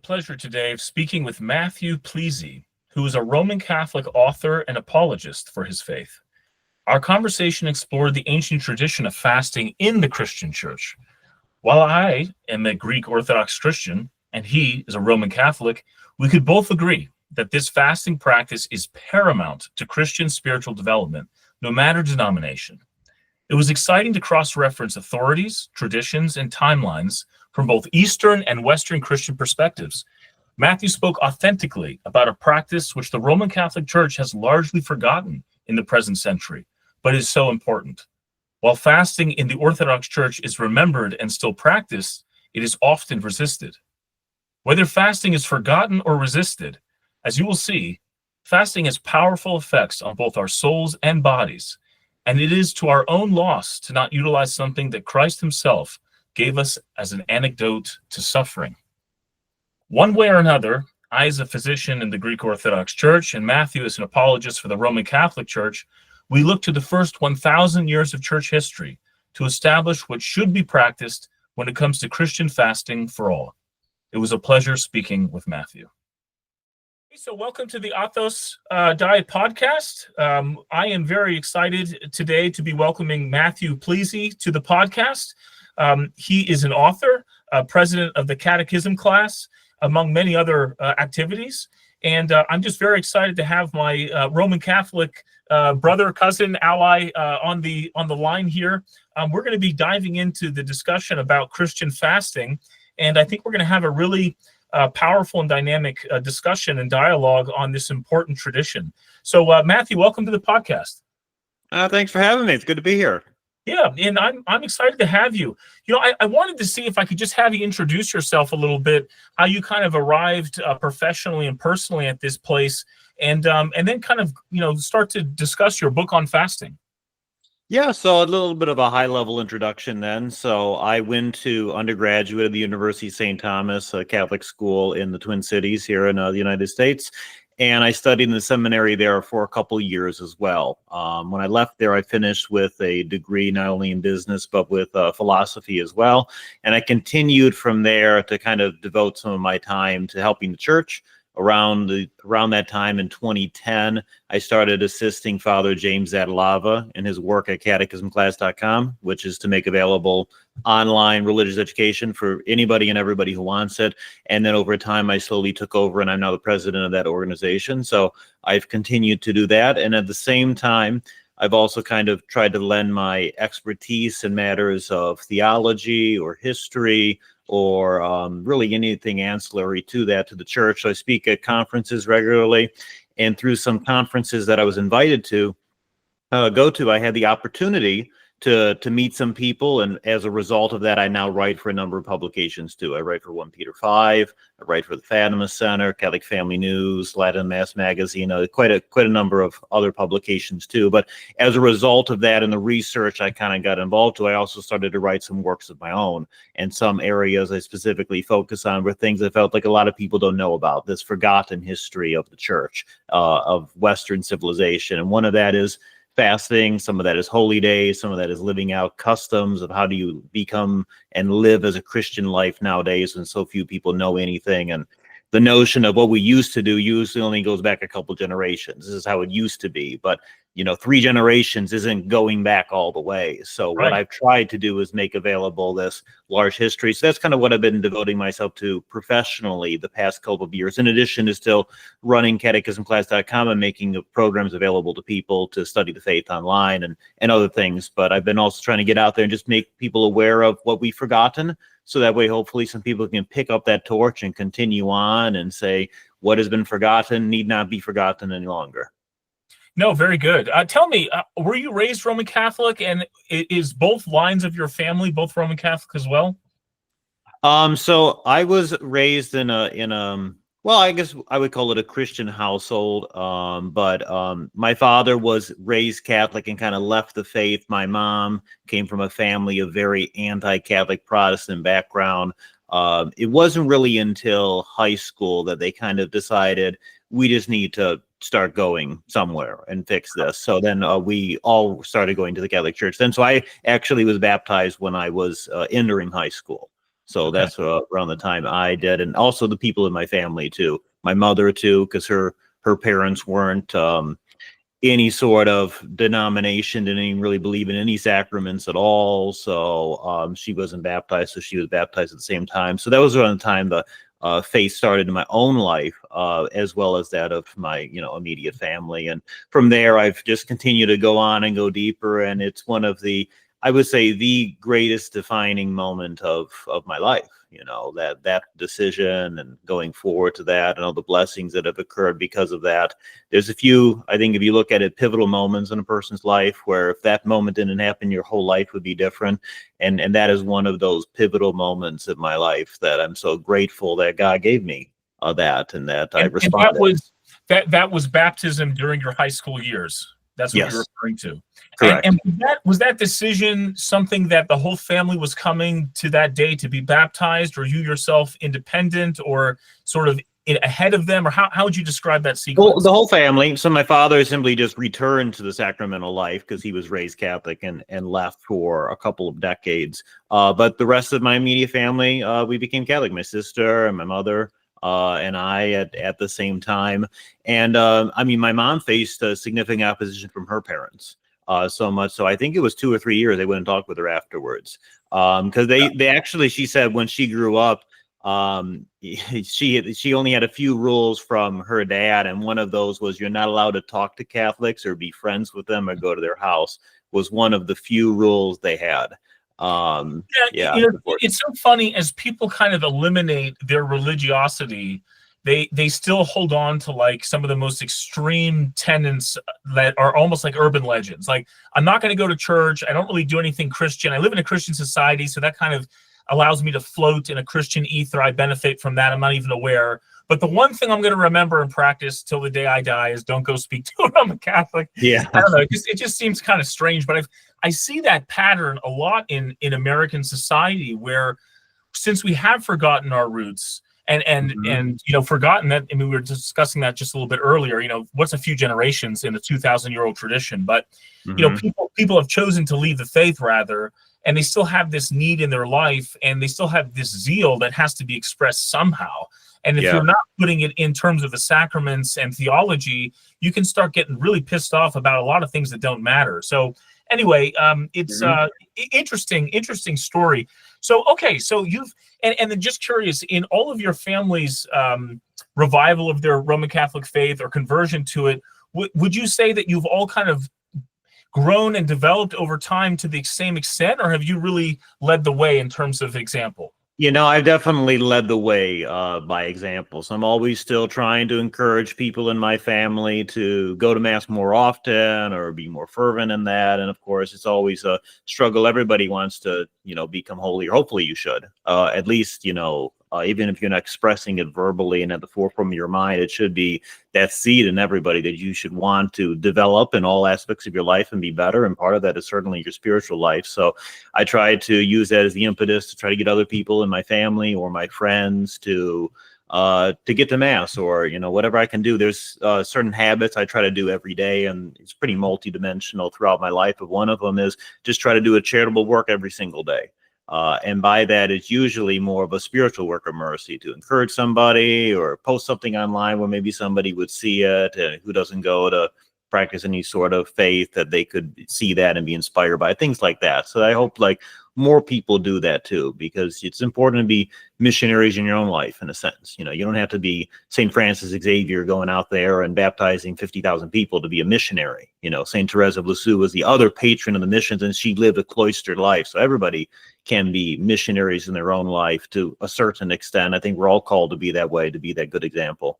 pleasure today of speaking with Matthew Plese, who is a Roman Catholic author and apologist for his faith. Our conversation explored the ancient tradition of fasting in the Christian Church. While I am a Greek Orthodox Christian and he is a Roman Catholic, we could both agree that this fasting practice is paramount to Christian spiritual development, no matter denomination. It was exciting to cross-reference authorities, traditions, and timelines from both Eastern and Western Christian perspectives. Matthew spoke authentically about a practice which the Roman Catholic Church has largely forgotten in the present century, but is so important. While fasting in the Orthodox Church is remembered and still practiced, it is often resisted. Whether fasting is forgotten or resisted, as you will see, fasting has powerful effects on both our souls and bodies, and it is to our own loss to not utilize something that Christ himself gave us as an antidote to suffering. One way or another, I as a physician in the Greek Orthodox Church and Matthew as an apologist for the Roman Catholic Church, we look to the first 1,000 years of church history to establish what should be practiced when it comes to Christian fasting for all. It was a pleasure speaking with Matthew. So welcome to the Athos Diet Podcast. I am very excited today to be welcoming Matthew Plese to the podcast. He is an author, president of the Catechism class, among many other activities. And I'm just very excited to have my Roman Catholic brother, cousin, ally on the line here. We're going to be diving into the discussion about Christian fasting. And I think we're going to have a really powerful and dynamic discussion and dialogue on this important tradition. So, Matthew, welcome to the podcast. Thanks for having me. It's good to be here. Yeah, and I'm excited to have you. You know, I wanted to see if I could just have you introduce yourself a little bit, how you kind of arrived professionally and personally at this place, and then kind of, start to discuss your book on fasting. Yeah, so a little bit of a high-level introduction then. So I went to undergraduate at the University of St. Thomas, a Catholic school in the Twin Cities here in the United States. And I studied in the seminary there for a couple years as well. When I left there, I finished with a degree not only in business, but with philosophy as well. And I continued from there to kind of devote some of my time to helping the church. Around that time in 2010, I started assisting Father James Zadalava in his work at catechismclass.com, which is to make available online religious education for anybody and everybody who wants it. And then over time, I slowly took over, and I'm now the president of that organization. So I've continued to do that. And at the same time, I've also kind of tried to lend my expertise in matters of theology or history, or really anything ancillary to that, to the church. So I speak at conferences regularly, and through some conferences that I was invited to go to, I had the opportunity to meet some people, and as a result of that, I now write for a number of publications too. I write for 1 Peter 5, I write for the Fatima Center, Catholic Family News, Latin Mass Magazine, quite a number of other publications too. But as a result of that and the research I kind of got involved with, I also started to write some works of my own. And some areas I specifically focus on were things I felt like a lot of people don't know about, this forgotten history of the church, of Western civilization. And one of that is fasting, some of that is holy days, some of that is living out customs of how do you become and live as a Christian life nowadays when so few people know anything. And the notion of what we used to do usually only goes back a couple generations. This is how it used to be. But 3 generations isn't going back all the way. So Right. What I've tried to do is make available this large history. So that's kind of what I've been devoting myself to professionally the past couple of years, in addition to still running catechismclass.com and making programs available to people to study the faith online and other things. But I've been also trying to get out there and just make people aware of what we've forgotten. So that way, hopefully, some people can pick up that torch and continue on and say, what has been forgotten need not be forgotten any longer. No, very good. Tell me, were you raised Roman Catholic, and is both lines of your family both Roman Catholic as well? So I was raised in a well, I guess I would call it a Christian household. But my father was raised Catholic and kind of left the faith. My mom came from a family of very anti-Catholic Protestant background. It wasn't really until high school that they kind of decided we just need to start going somewhere and fix this. So then we all started going to the Catholic Church then. So I actually was baptized when I was entering high school. So Okay. that's around the time I did, and also the people in my family too. My mother too, because her parents weren't any sort of denomination, didn't even really believe in any sacraments at all. So she wasn't baptized, so she was baptized at the same time. So that was around the time the faith started in my own life, as well as that of my immediate family. And from there, I've just continued to go on and go deeper. And it's one of the, I would say, the greatest defining moment of my life. That decision and going forward to that, and all the blessings that have occurred because of that. There's a few, I think, if you look at it, pivotal moments in a person's life where if that moment didn't happen, your whole life would be different. And that is one of those pivotal moments in my life that I'm so grateful that God gave me that, and that I And responded. that was baptism during your high school years. That's what you're Yes, referring to. correct. And was that decision something that the whole family was coming to that day to be baptized, or you yourself independent, or sort of ahead of them, or how would you describe that sequence? Well, the whole family. So my father simply just returned to the sacramental life because he was raised Catholic and left for a couple of decades. But the rest of my immediate family, we became Catholic. My sister and my mother and I at the same time. And I mean, my mom faced a significant opposition from her parents. So much so I think it was 2 or 3 years they wouldn't talk with her afterwards. Because they actually, she said when she grew up, she only had a few rules from her dad, and one of those was you're not allowed to talk to Catholics or be friends with them or go to their house, was one of the few rules they had. Yeah, It's so funny as people kind of eliminate their religiosity, they still hold on to like some of the most extreme tenets that are almost like urban legends. Like, I'm not going to go to church. I don't really do anything Christian. I live in a Christian society, so that kind of allows me to float in a Christian ether. I benefit from that. I'm not even aware. But the one thing I'm going to remember and practice till the day I die is don't go speak to a Roman Catholic. yeah. I don't know. It just seems kind of strange. But I see that pattern a lot in American society, where since we have forgotten our roots and forgotten that. I mean, we were discussing that just a little bit earlier. What's a few generations in a 2,000-year-old tradition? But people have chosen to leave the faith rather. And they still have this need in their life, and they still have this zeal that has to be expressed somehow. And if you're not putting it in terms of the sacraments and theology, you can start getting really pissed off about a lot of things that don't matter. So anyway, it's interesting story. So, okay, so you've, and then just curious, in all of your family's revival of their Roman Catholic faith or conversion to it, would you say that you've all kind of grown and developed over time to the same extent, or have you really led the way in terms of example? I've definitely led the way by example. So I'm always still trying to encourage people in my family to go to Mass more often or be more fervent in that. And of course, it's always a struggle. Everybody wants to, become holy, or hopefully you should. At least, even if you're not expressing it verbally and at the forefront of your mind, it should be that seed in everybody that you should want to develop in all aspects of your life and be better. And part of that is certainly your spiritual life. So I try to use that as the impetus to try to get other people in my family or my friends to get to Mass, or whatever I can do. There's certain habits I try to do every day, and it's pretty multidimensional throughout my life. But one of them is just try to do a charitable work every single day. And by that, it's usually more of a spiritual work of mercy, to encourage somebody or post something online where maybe somebody would see it and who doesn't go to practice any sort of faith, that they could see that and be inspired by things like that. So I hope more people do that too, because it's important to be missionaries in your own life, in a sense. You don't have to be St. Francis Xavier going out there and baptizing 50,000 people to be a missionary. St. Teresa of Lisieux was the other patron of the missions, and she lived a cloistered life. So everybody can be missionaries in their own life to a certain extent. I think we're all called to be that way, to be that good example.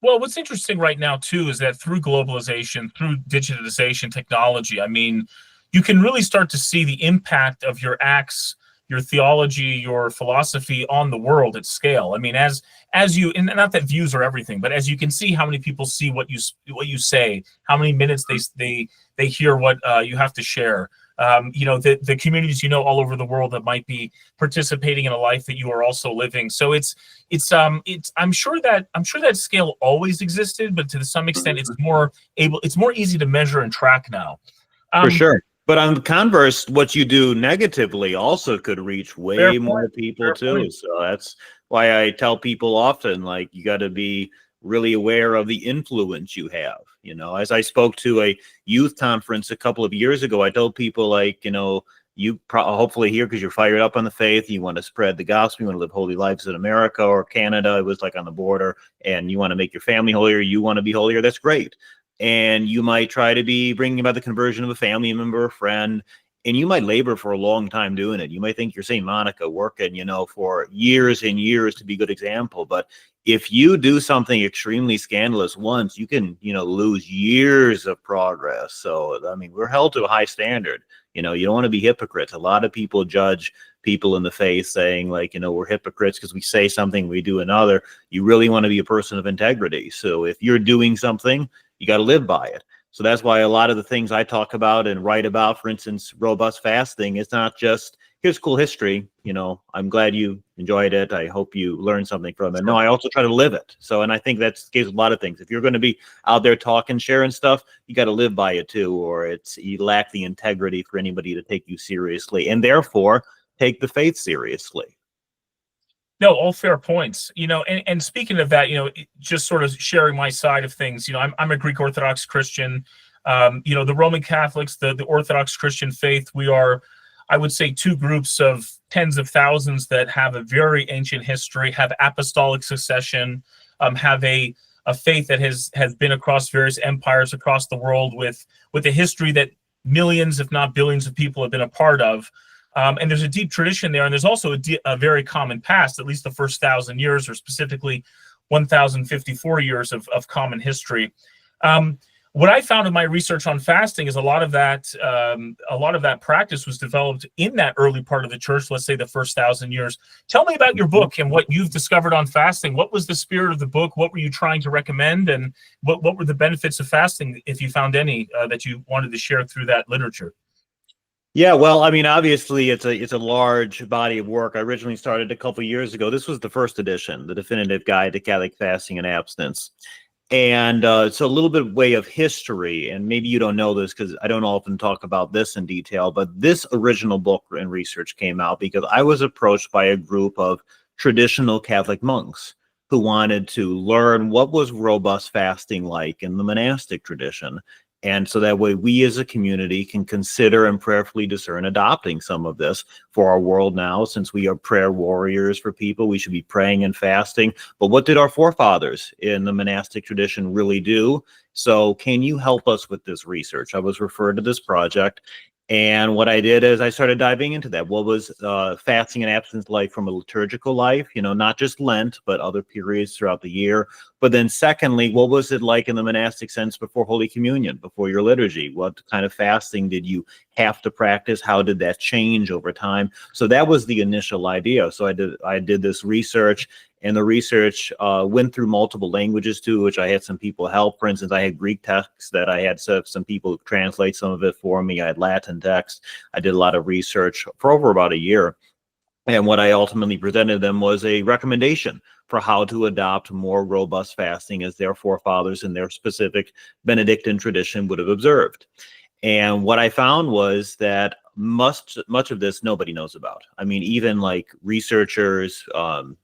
Well, what's interesting right now, too, is that through globalization, through digitization, technology, I mean, you can really start to see the impact of your acts, your theology, your philosophy on the world at scale. I mean, as you, and not that views are everything, but as you can see how many people see what you say, how many minutes they hear what you have to share. The communities all over the world that might be participating in a life that you are also living. So it's I'm sure that scale always existed, but to some extent it's more easy to measure and track now. For sure. But on the converse, what you do negatively also could reach Fair way more point. people Fair too. point. So that's why I tell people often, like, you got to be really aware of the influence you have. You know, as I spoke to a youth conference a couple of years ago, I told people, like, you know, hopefully here because you're fired up on the faith, you want to spread the gospel, you want to live holy lives in America or Canada. It was like on the border, and you want to make your family holier, you want to be holier. That's great. And you might try to be bringing about the conversion of a family member, a friend, and you might labor for a long time doing it. You might think you're St. Monica working, you know, for years and years to be a good example. But if you do something extremely scandalous once, you can, you know, lose years of progress. So, I mean, we're held to a high standard. You know, you don't want to be hypocrites. A lot of people judge people in the faith saying, like, you know, we're hypocrites because we say something, we do another. You really want to be a person of integrity. So if you're doing something, you got to live by it. So that's why a lot of the things I talk about and write about, for instance, robust fasting, it's not just here's cool history. You know, I'm glad you enjoyed it. I hope you learned something from it. No, I also try to live it. So, and I think that's the case with a lot of things. If you're going to be out there talking, sharing stuff, you got to live by it too, or you lack the integrity for anybody to take you seriously, and therefore take the faith seriously. No, all fair points. You know, and speaking of that, you know, just sort of sharing my side of things. You know, I'm a Greek Orthodox Christian. You know, the Roman Catholics, the Orthodox Christian faith, we are, I would say, two groups of tens of thousands that have a very ancient history, have apostolic succession, have a faith that has been across various empires across the world with a history that millions, if not billions, of people have been a part of. And there's a deep tradition there, and there's also a very common past, at least the first 1,000 years, or specifically 1,054 years of common history. What I found in my research on fasting is a lot of that practice was developed in that early part of the church, let's say the first 1,000 years. Tell me about your book and what you've discovered on fasting. What was the spirit of the book? What were you trying to recommend? And what were the benefits of fasting, if you found any, that you wanted to share through that literature? Yeah, well, I mean, obviously, it's a large body of work. I originally started a couple years ago. This was the first edition, the definitive guide to Catholic fasting and abstinence. And it's a little bit way of history, and maybe you don't know this because I don't often talk about this in detail, but this original book and research came out because I was approached by a group of traditional Catholic monks who wanted to learn what was robust fasting like in the monastic tradition. And so that way we as a community can consider and prayerfully discern adopting some of this for our world now. Since we are prayer warriors for people, we should be praying and fasting. But what did our forefathers in the monastic tradition really do? So can you help us with this research? I was referred to this project. And what I did is I started diving into that. What was fasting and abstinence like from a liturgical life? You know, not just Lent, but other periods throughout the year. But then secondly, what was it like in the monastic sense before Holy Communion, before your liturgy? What kind of fasting did you have to practice? How did that change over time? So that was the initial idea. So I did this research, and the research went through multiple languages too, which I had some people help. For instance, I had Greek texts that I had some people translate some of it for me. I had Latin text. I did a lot of research for over about a year. And what I ultimately presented them was a recommendation for how to adopt more robust fasting as their forefathers in their specific Benedictine tradition would have observed. And what I found was that much of this nobody knows about. I mean, even like researchers,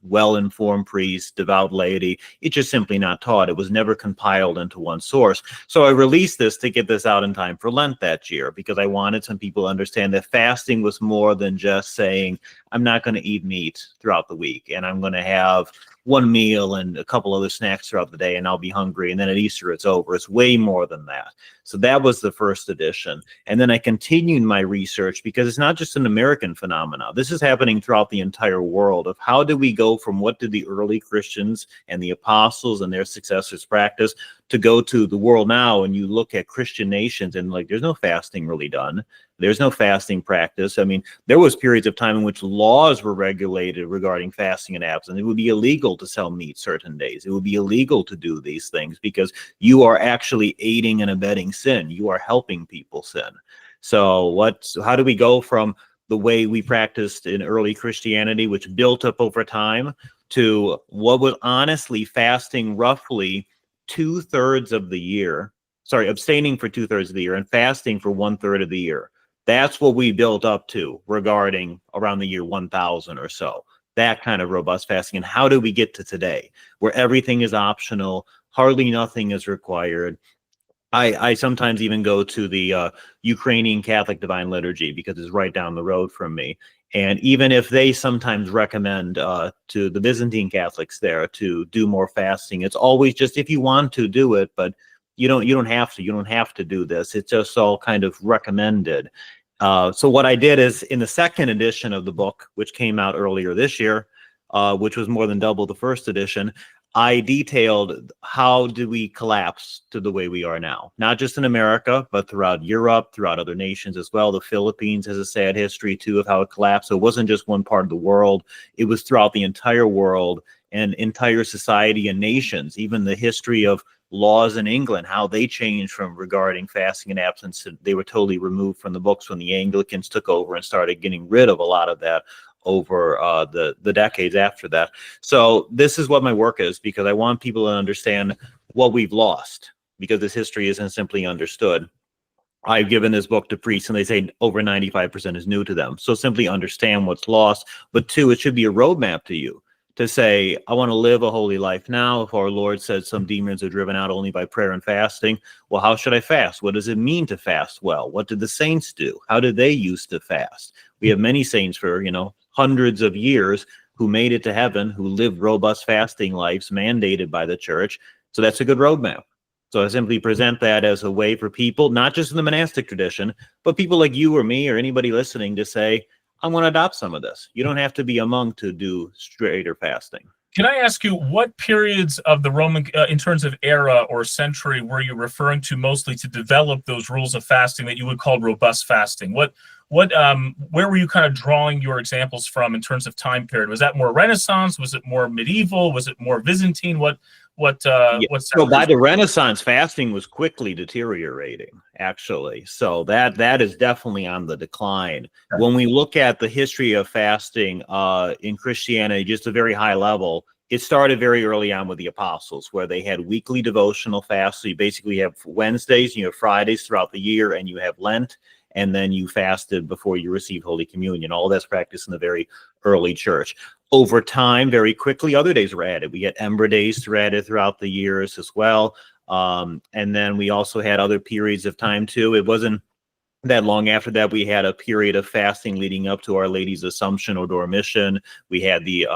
well-informed priests, devout laity, it's just simply not taught. It was never compiled into one source. So I released this to get this out in time for Lent that year, because I wanted some people to understand that fasting was more than just saying, I'm not going to eat meat throughout the week, and I'm going to have one meal and a couple other snacks throughout the day, and I'll be hungry, and then at Easter it's over. It's way more than that. So that was the first edition. And then I continued my research, because it's not just an American phenomenon. This is happening throughout the entire world, of how do we go from what did the early Christians and the apostles and their successors practice to go to the world now, and you look at Christian nations and like there's no fasting really done. There's no fasting practice. I mean, there was periods of time in which laws were regulated regarding fasting and abstinence. It would be illegal to sell meat certain days. It would be illegal to do these things, because you are actually aiding and abetting sin. You are helping people sin. So how do we go from the way we practiced in early Christianity, which built up over time, to what was honestly fasting roughly 2/3 of the year, abstaining for 2/3 of the year and fasting for 1/3 of the year? That's what we built up to regarding around the year 1000 or so. That kind of robust fasting. And how do we get to today, where everything is optional, hardly nothing is required? I sometimes even go to the Ukrainian Catholic Divine Liturgy because it's right down the road from me. And even if they sometimes recommend to the Byzantine Catholics there to do more fasting, it's always just if you want to do it, but you don't have to. You don't have to do this. It's just all kind of recommended. So what I did is in the second edition of the book, which came out earlier this year, which was more than double the first edition, I detailed how did we collapse to the way we are now, not just in America, but throughout Europe, throughout other nations as well. The Philippines has a sad history too of how it collapsed. So it wasn't just one part of the world. It was throughout the entire world and entire society and nations, even the history of laws in England, how they changed from regarding fasting and abstinence. They were totally removed from the books when the Anglicans took over and started getting rid of a lot of that over the decades after that. So this is what my work is, because I want people to understand what we've lost, because this history isn't simply understood. I've given this book to priests and they say over 95% is new to them. So simply understand what's lost. But two, it should be a roadmap to you to say, I want to live a holy life now. If our Lord said some demons are driven out only by prayer and fasting, well, how should I fast? What does it mean to fast well? What did the saints do? How did they used to fast? We have many saints for, hundreds of years who made it to heaven, who lived robust fasting lives mandated by the church. So that's a good roadmap. So I simply present that as a way for people, not just in the monastic tradition, but people like you or me or anybody listening to say, I want to adopt some of this. You don't have to be a monk to do straighter fasting. Can I ask you, what periods of the Roman, in terms of era or century, were you referring to mostly to develop those rules of fasting that you would call robust fasting? Where were you kind of drawing your examples from in terms of time period? Was that more Renaissance? Was it more medieval? Was it more Byzantine? So by the Renaissance, fasting was quickly deteriorating, actually. So that is definitely on the decline. Okay. When we look at the history of fasting in Christianity, just a very high level, it started very early on with the apostles, where they had weekly devotional fasts. So you basically have Wednesdays, you have Fridays throughout the year, and you have Lent, and then you fasted before you received Holy Communion. All that's practiced in the very early church. Over time, very quickly, other days were added. We had Ember days were added throughout the years as well. And then we also had other periods of time too. It wasn't that long after that, we had a period of fasting leading up to Our Lady's Assumption or Dormition. We had the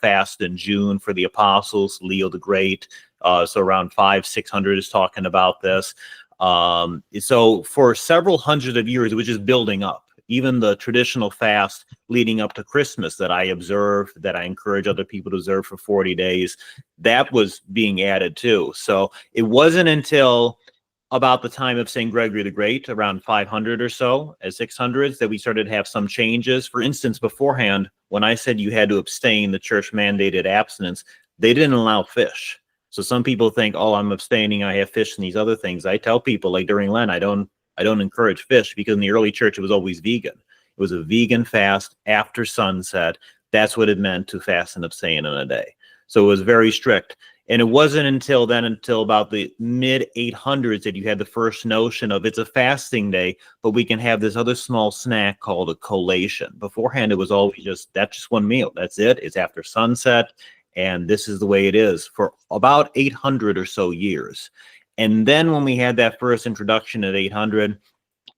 fast in June for the apostles, Leo the Great. So around 500-600 is talking about this. So for several hundreds of years, it was just building up. Even the traditional fast leading up to Christmas that I observe, that I encourage other people to observe for 40 days, that was being added too. So it wasn't until about the time of St. Gregory the Great, around 500 or so, as 600s, that we started to have some changes. For instance, beforehand, when I said you had to abstain, the church mandated abstinence, they didn't allow fish. So some people think, oh, I'm abstaining, I have fish and these other things. I tell people, like during Lent, I don't encourage fish, because in the early church, it was always vegan. It was a vegan fast after sunset. That's what it meant to fast and abstain in a day. So it was very strict. And it wasn't until about the mid 800s that you had the first notion of it's a fasting day, but we can have this other small snack called a collation. Beforehand, it was always that's just one meal. That's it. It's after sunset. And this is the way it is for about 800 or so years. And then when we had that first introduction at 800,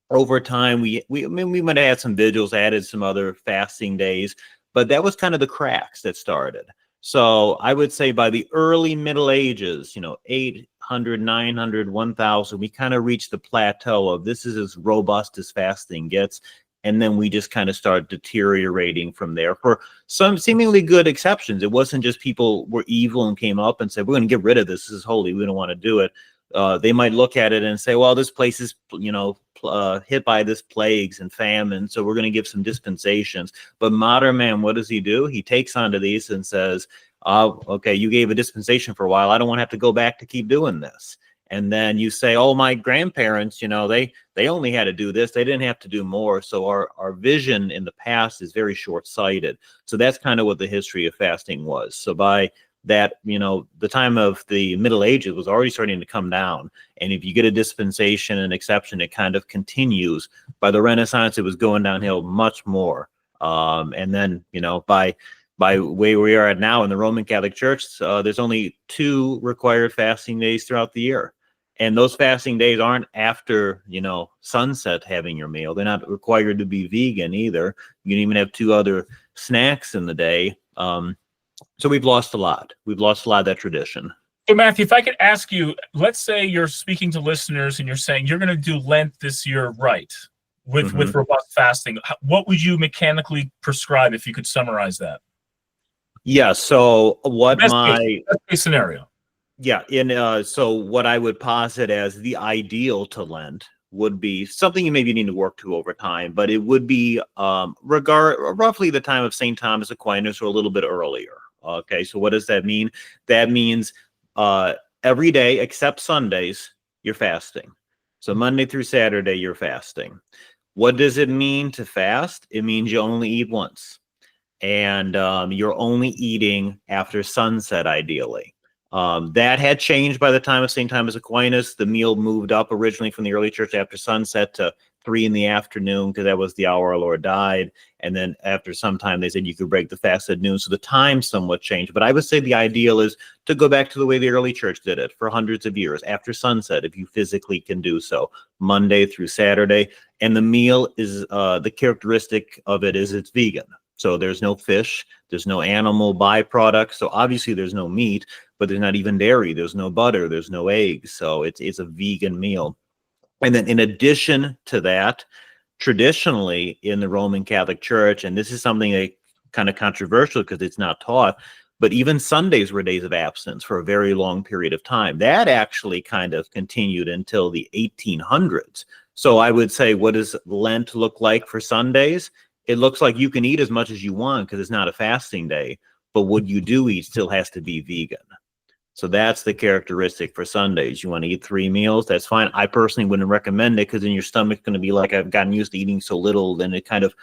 over time, we might have had some vigils, added some other fasting days, but that was kind of the cracks that started. So I would say by the early Middle Ages, 800, 900, 1000, we kind of reached the plateau of this is as robust as fasting gets. And then we just kind of start deteriorating from there for some seemingly good exceptions. It wasn't just people were evil and came up and said, we're going to get rid of this. This is holy. We don't want to do it. They might look at it and say, well, this place is, hit by this plagues and famine, so we're going to give some dispensations. But modern man, what does he do? He takes onto these and says, okay, you gave a dispensation for a while. I don't want to have to go back to keep doing this. And then you say, oh, my grandparents, they only had to do this. They didn't have to do more. So our vision in the past is very short-sighted. So that's kind of what the history of fasting was. So by that, the time of the Middle Ages was already starting to come down. And if you get a dispensation and exception, it kind of continues. By the Renaissance, it was going downhill much more. And then, by way we are at now in the Roman Catholic Church, there's only 2 required fasting days throughout the year. And those fasting days aren't after, sunset having your meal. They're not required to be vegan either. You can even have 2 other snacks in the day. So we've lost a lot. We've lost a lot of that tradition. So Matthew, if I could ask you, let's say you're speaking to listeners and you're saying you're going to do Lent this year right with robust fasting. What would you mechanically prescribe if you could summarize that? Yeah. So what best case scenario. Yeah. So what I would posit as the ideal to Lent would be something you maybe need to work to over time, but it would be roughly the time of St. Thomas Aquinas or a little bit earlier. Okay. So what does that mean? That means every day except Sundays, you're fasting. So Monday through Saturday, you're fasting. What does it mean to fast? It means you only eat once. And you're only eating after sunset, ideally. That had changed by the time of St. Thomas Aquinas. The meal moved up originally from the early church after sunset to 3 in the afternoon, because that was the hour our Lord died. And then after some time, they said you could break the fast at noon. So the time somewhat changed. But I would say the ideal is to go back to the way the early church did it for hundreds of years, after sunset, if you physically can do so, Monday through Saturday. And the meal is, the characteristic of it is it's vegan. So there's no fish, there's no animal byproducts. So obviously there's no meat, but there's not even dairy, there's no butter, there's no eggs. So it's a vegan meal. And then in addition to that, traditionally in the Roman Catholic Church, and this is something that kind of controversial because it's not taught, but even Sundays were days of abstinence for a very long period of time. That actually kind of continued until the 1800s. So I would say, what does Lent look like for Sundays? It looks like you can eat as much as you want because it's not a fasting day, but what you do eat still has to be vegan. So that's the characteristic for Sundays. You want to eat 3 meals, that's fine. I personally wouldn't recommend it because then your stomach's going to be like, I've gotten used to eating so little. Then it kind of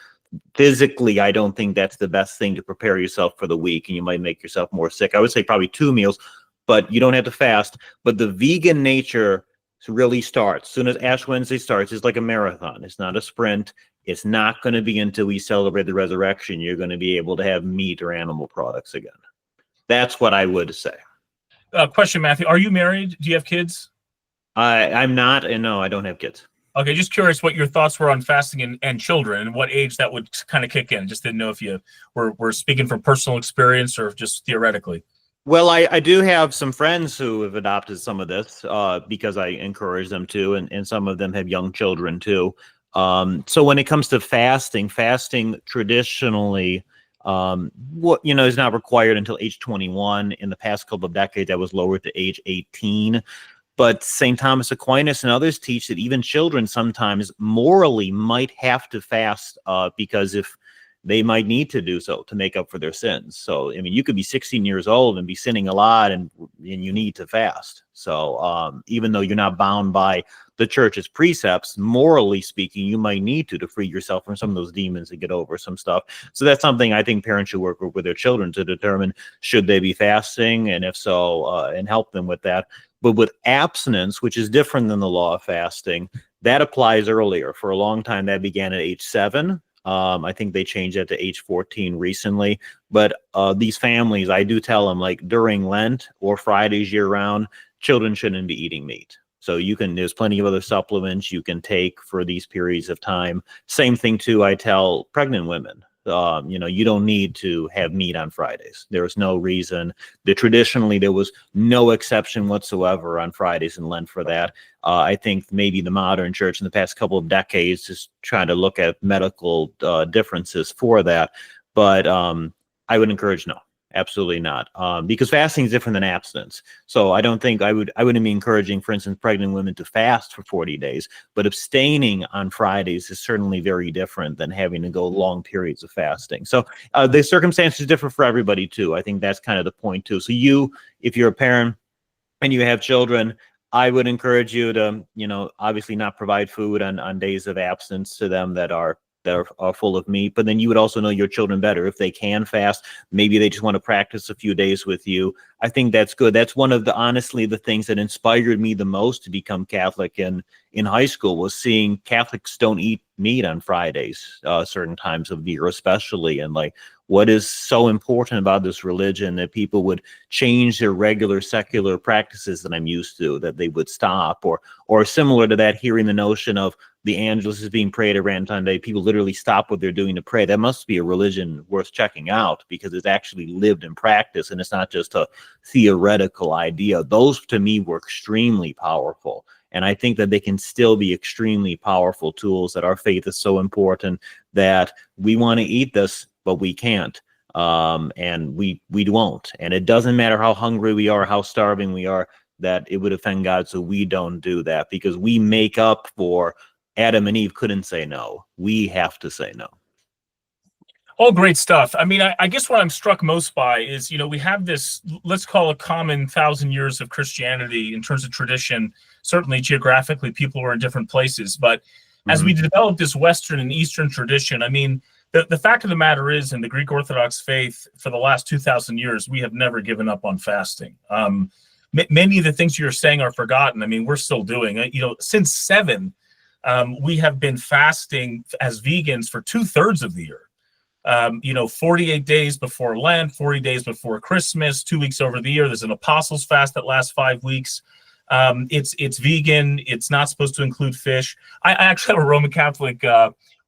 physically, I don't think that's the best thing to prepare yourself for the week, and you might make yourself more sick. I would say probably 2 meals, but you don't have to fast. But the vegan nature really starts as soon as Ash Wednesday starts. It's like a marathon. It's not a sprint. It's not going to be until we celebrate the resurrection you're going to be able to have meat or animal products again. That's what I would say. Question, Matthew. Are you married? Do you have kids? I'm not, and no, I don't have kids. Okay, just curious what your thoughts were on fasting and children, and what age that would kind of kick in. Just didn't know if you were speaking from personal experience or just theoretically. Well, I do have some friends who have adopted some of this because I encourage them to, and some of them have young children too. So when it comes to fasting traditionally, is not required until age 21. In the past couple of decades, that was lowered to age 18. But St. Thomas Aquinas and others teach that even children sometimes morally might have to fast because if they might need to do so to make up for their sins. So, I mean, you could be 16 years old and be sinning a lot and you need to fast. So even though you're not bound by the church's precepts, morally speaking, you might need to free yourself from some of those demons and get over some stuff. So that's something I think parents should work with their children to determine should they be fasting, and if so, and help them with that. But with abstinence, which is different than the law of fasting, that applies earlier. For a long time, that began at age 7. I think they changed that to age 14 recently. But these families, I do tell them, like during Lent or Fridays year round, children shouldn't be eating meat. So there's plenty of other supplements you can take for these periods of time. Same thing too, I tell pregnant women. You don't need to have meat on Fridays. There is no reason. Traditionally, there was no exception whatsoever on Fridays in Lent for that. I think maybe the modern church in the past couple of decades is trying to look at medical differences for that. But I would encourage no. Absolutely not, because fasting is different than abstinence. So I don't think I wouldn't be encouraging, for instance, pregnant women to fast for 40 days, but abstaining on Fridays is certainly very different than having to go long periods of fasting. So the circumstances differ for everybody too. I think that's kind of the point too. So if you're a parent and you have children, I would encourage you to, obviously not provide food on days of absence to them that are that are full of meat, but then you would also know your children better. If they can fast, maybe they just want to practice a few days with you. I think that's good. That's one of the, honestly, the things that inspired me the most to become Catholic in high school, was seeing Catholics don't eat meat on Fridays, certain times of the year, especially. And like, what is so important about this religion that people would change their regular secular practices that I'm used to, that they would stop, or similar to that, hearing the notion of the Angelus is being prayed around Sunday, people literally stop what they're doing to pray. That must be a religion worth checking out, because it's actually lived in practice and it's not just a theoretical idea. Those to me were extremely powerful. And I think that they can still be extremely powerful tools, that our faith is so important that we want to eat this, but we can't. And we won't. And it doesn't matter how hungry we are, how starving we are, that it would offend God. So we don't do that, because we make up for Adam and Eve couldn't say no. We have to say no. All great stuff. I mean, I guess what I'm struck most by is, we have this, let's call it common 1,000 years of Christianity in terms of tradition. Certainly geographically, people were in different places. But as we develop this Western and Eastern tradition, I mean, the fact of the matter is, in the Greek Orthodox faith, for the last 2,000 years, we have never given up on fasting. Many of the things you're saying are forgotten. I mean, we're still doing, since 7, we have been fasting as vegans for 2/3 of the year. 48 days before Lent, 40 days before Christmas, 2 weeks over the year. There's an Apostles' fast that lasts 5 weeks. It's vegan. It's not supposed to include fish. I actually have a Roman Catholic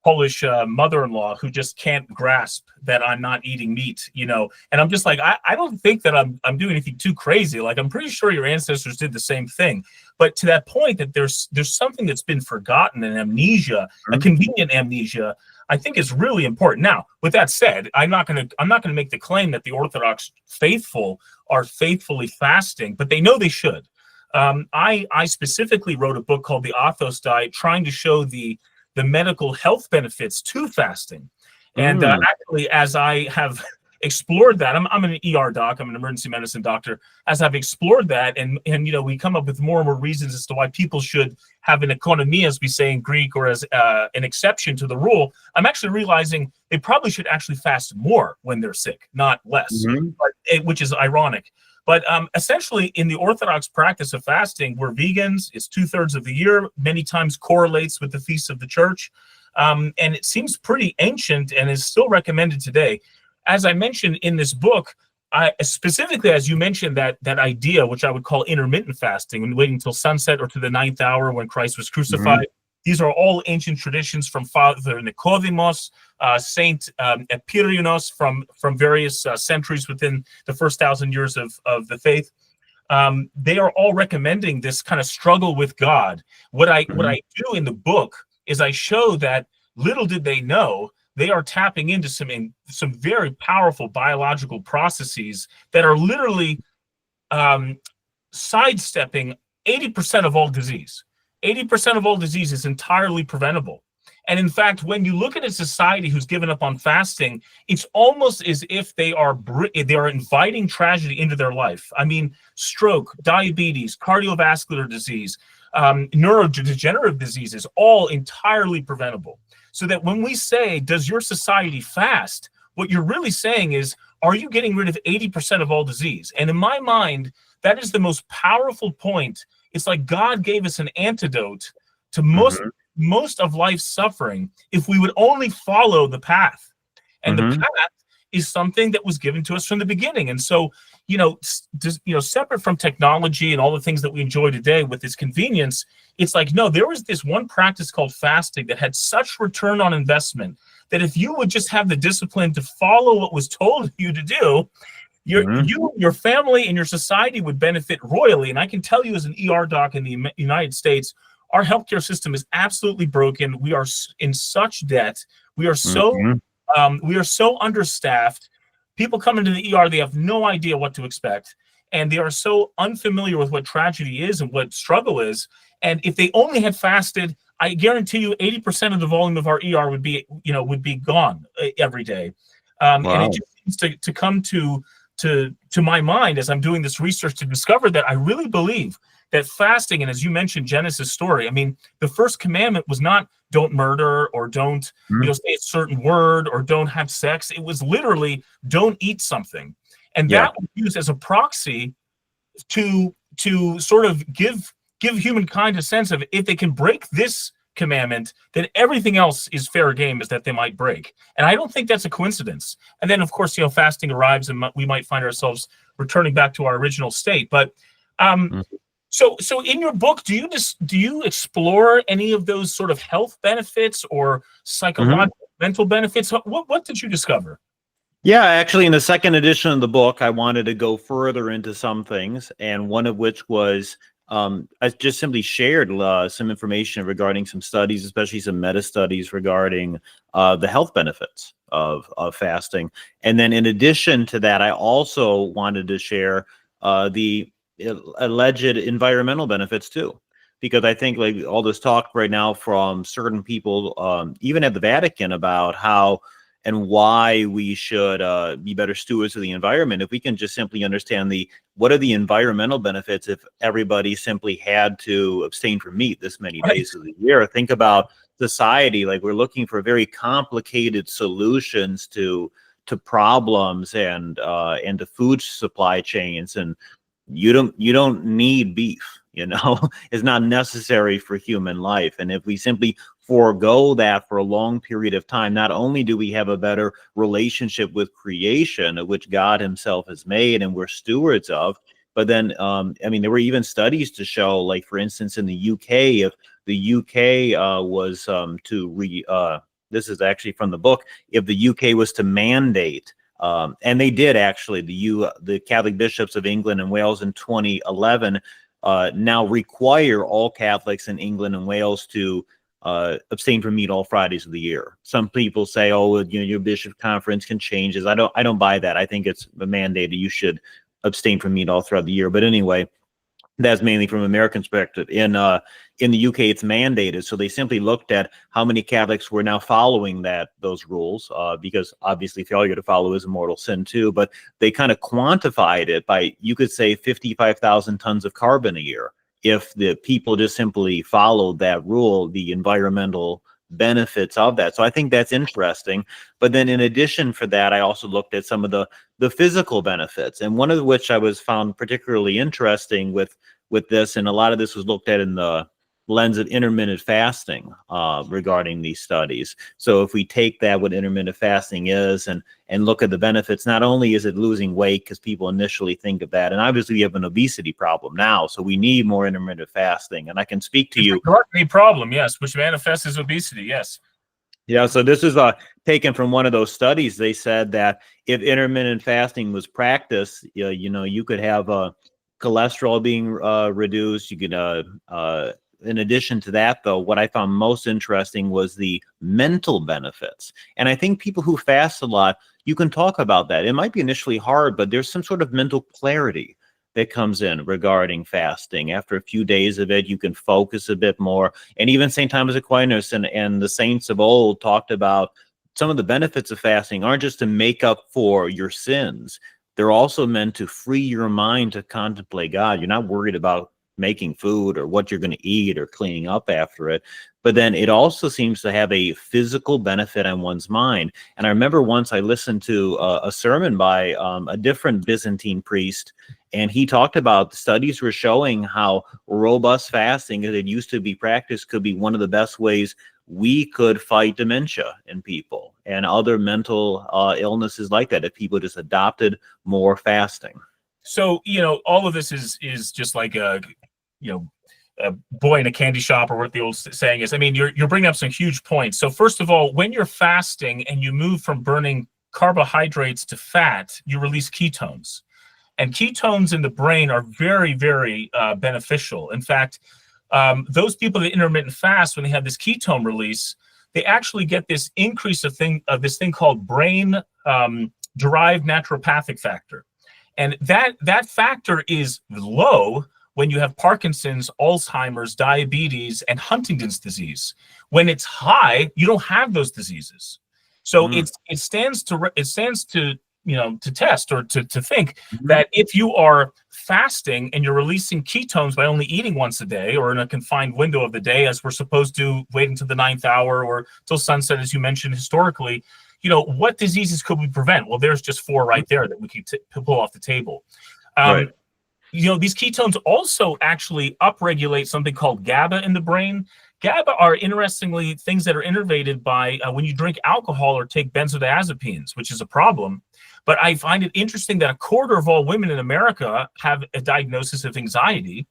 Polish mother-in-law who just can't grasp that I'm not eating meat, and I'm just like, I don't think that I'm doing anything too crazy. Like, I'm pretty sure your ancestors did the same thing. But to that point, that there's something that's been forgotten, an amnesia, a convenient amnesia, I think is really important. Now, with that said, I'm not gonna make the claim that the Orthodox faithful are faithfully fasting, but they know they should. I specifically wrote a book called The Athos Diet, trying to show the medical health benefits to fasting. And actually, as I have explored that, I'm an ER doc, I'm an emergency medicine doctor. As I've explored that, and we come up with more and more reasons as to why people should have an economy, as we say in Greek, or as an exception to the rule. I'm actually realizing they probably should actually fast more when they're sick, not less, which is ironic. But essentially, in the Orthodox practice of fasting, we're vegans. It's 2/3 of the year, many times correlates with the feasts of the church. And it seems pretty ancient and is still recommended today. As I mentioned in this book, specifically, as you mentioned, that idea, which I would call intermittent fasting, and waiting until sunset or to the 9th hour when Christ was crucified. These are all ancient traditions from Father Nicodemus, Saint Epirionos, from various centuries within the first 1,000 years of the faith. They are all recommending this kind of struggle with God. What I do in the book is I show that little did they know, they are tapping into some very powerful biological processes that are literally sidestepping 80% of all disease. 80% of all disease is entirely preventable. And in fact, when you look at a society who's given up on fasting, it's almost as if they are inviting tragedy into their life. I mean, stroke, diabetes, cardiovascular disease, neurodegenerative diseases, all entirely preventable. So that when we say, does your society fast? What you're really saying is, are you getting rid of 80% of all disease? And in my mind, that is the most powerful point. It's like God gave us an antidote to most of life's suffering if we would only follow the path. And the path is something that was given to us from the beginning. And so, separate from technology and all the things that we enjoy today with this convenience, it's like, no, there was this one practice called fasting that had such return on investment that if you would just have the discipline to follow what was told you to do, your family and your society would benefit royally. And I can tell you, as an ER doc in the United States, our healthcare system is absolutely broken. We are in such debt. We are so understaffed. People come into the ER, they have no idea what to expect, and they are so unfamiliar with what tragedy is and what struggle is. And if they only had fasted, I guarantee you 80% of the volume of our ER would be gone every day. And it just seems to come to to my mind as I'm doing this research to discover that I really believe that fasting, and as you mentioned Genesis story, I mean, the first commandment was not don't murder or don't say a certain word or don't have sex. It was literally don't eat something, and that was used as a proxy to sort of give humankind a sense of if they can break this commandment, then everything else is fair game, is that they might break. And I don't think that's a coincidence. And then of course, fasting arrives and we might find ourselves returning back to our original state. But so in your book, do you explore any of those sort of health benefits or psychological mental benefits? What did you discover? Yeah, actually, in the second edition of the book, I wanted to go further into some things, and one of which was I just simply shared some information regarding some studies, especially some meta studies regarding the health benefits of fasting. And then in addition to that, I also wanted to share the alleged environmental benefits too. Because I think like all this talk right now from certain people, even at the Vatican, about how and why we should be better stewards of the environment. If we can just simply understand what are the environmental benefits if everybody simply had to abstain from meat this many days of the year. Think about society, like we're looking for very complicated solutions to problems and to food supply chains, and you don't need beef. It's not necessary for human life. And if we simply forego that for a long period of time, not only do we have a better relationship with creation, of which God himself has made and we're stewards of, but then, I mean, there were even studies to show, like, for instance, in the UK, if the UK was this is actually from the book, if the UK was to mandate, and they did actually, the Catholic bishops of England and Wales in 2011 now require all Catholics in England and Wales to abstain from meat all Fridays of the year. Some people say, "Oh, your bishop conference can change this." I don't buy that. I think it's a mandate that you should abstain from meat all throughout the year. But anyway, that's mainly from American perspective. In the UK, it's mandated. So they simply looked at how many Catholics were now following those rules, because obviously failure to follow is a mortal sin too. But they kind of quantified it by, you could say, 55,000 tons of carbon a year. If the people just simply followed that rule, the environmental benefits of that. So I think that's interesting. But then in addition for that, I also looked at some of the physical benefits, and one of which I was found particularly interesting with this, and a lot of this was looked at in the lens of intermittent fasting regarding these studies. So if we take that, what intermittent fasting is, and look at the benefits, not only is it losing weight, because people initially think of that, and obviously we have an obesity problem now, so we need more intermittent fasting. And I can speak to you. Gluttony problem, yes, which manifests as obesity, yes. Yeah, so this is taken from one of those studies. They said that if intermittent fasting was practiced, you could have cholesterol being reduced. You could, in addition to that, though, what I found most interesting was the mental benefits. And I think people who fast a lot, you can talk about that. It might be initially hard, but there's some sort of mental clarity that comes in regarding fasting. After a few days of it, you can focus a bit more. And even St. Thomas Aquinas and the saints of old talked about some of the benefits of fasting aren't just to make up for your sins. They're also meant to free your mind to contemplate God. You're not worried about making food or what you're going to eat or cleaning up after it. But then it also seems to have a physical benefit on one's mind. And I remember once I listened to a sermon by a different Byzantine priest, and he talked about the studies were showing how robust fasting, as it used to be practiced, could be one of the best ways we could fight dementia in people and other mental illnesses like that, if people just adopted more fasting. So, all of this is just like a boy in a candy shop, or what the old saying is. I mean, you're bringing up some huge points. So first of all, when you're fasting and you move from burning carbohydrates to fat, you release ketones. And ketones in the brain are very, very beneficial. In fact, those people that intermittent fast, when they have this ketone release, they actually get this increase of this thing called brain derived naturopathic factor. And that factor is low when you have Parkinson's, Alzheimer's, diabetes, and Huntington's disease. When it's high, you don't have those diseases. So it stands to to test or to think Mhm. that if you are fasting and you're releasing ketones by only eating once a day or in a confined window of the day, as we're supposed to wait until the 9th hour or till sunset, as you mentioned historically, what diseases could we prevent? Well, there's just 4 right there that we could pull off the table. Right. These ketones also actually upregulate something called GABA in the brain. GABA are interestingly things that are innervated by when you drink alcohol or take benzodiazepines, which is a problem. But I find it interesting that 1/4 of all women in America have a diagnosis of anxiety.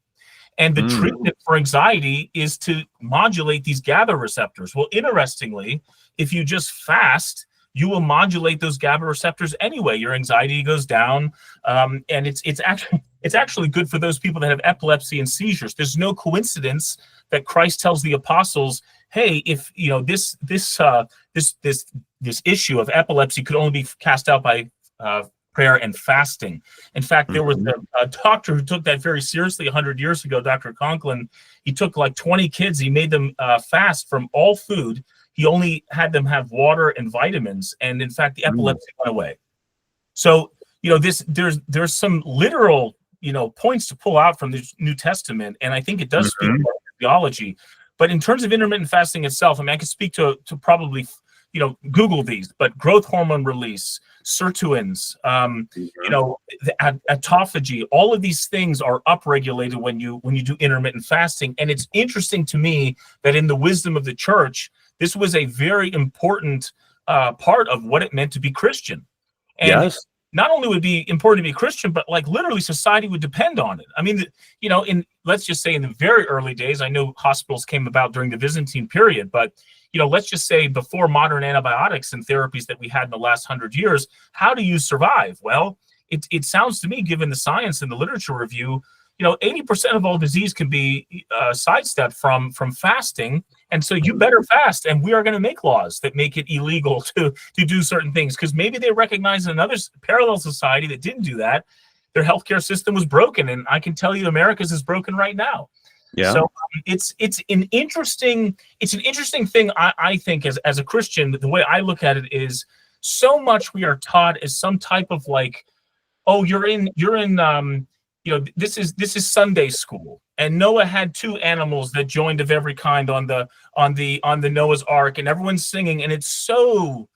And the treatment for anxiety is to modulate these GABA receptors. Well, interestingly, if you just fast, you will modulate those GABA receptors anyway. Your anxiety goes down, and it's actually good for those people that have epilepsy and seizures. There's no coincidence that Christ tells the apostles, "Hey, if this issue of epilepsy could only be cast out by prayer and fasting." In fact, there was a doctor who took that very seriously 100 years ago, Dr. Conklin. He took like 20 kids, he made them fast from all food. He only had them have water and vitamins, and in fact, the epilepsy went away. So, there's some literal, points to pull out from the New Testament, and I think it does speak to our theology. But in terms of intermittent fasting itself, I mean, I could speak to probably, Google these, but growth hormone release, sirtuins, the autophagy, all of these things are upregulated when you do intermittent fasting. And it's interesting to me that in the wisdom of the church, this was a very important part of what it meant to be Christian. And Yes. not only would it be important to be Christian, but like literally society would depend on it. I mean, let's just say in the very early days, I know hospitals came about during the Byzantine period, but let's just say before modern antibiotics and therapies that we had in the last 100 years, how do you survive? Well, it sounds to me, given the science and the literature review, 80% of all disease can be sidestepped from fasting. And so you better fast, and we are going to make laws that make it illegal to do certain things, because maybe they recognize another parallel society that didn't do that. Their healthcare system was broken, and I can tell you America's is broken right now. Yeah. So it's an interesting thing. I think as a Christian, the way I look at it is so much we are taught as some type of like, oh, you're in this is Sunday school, and Noah had 2 animals that joined of every kind on the Noah's Ark, and everyone's singing, and it's so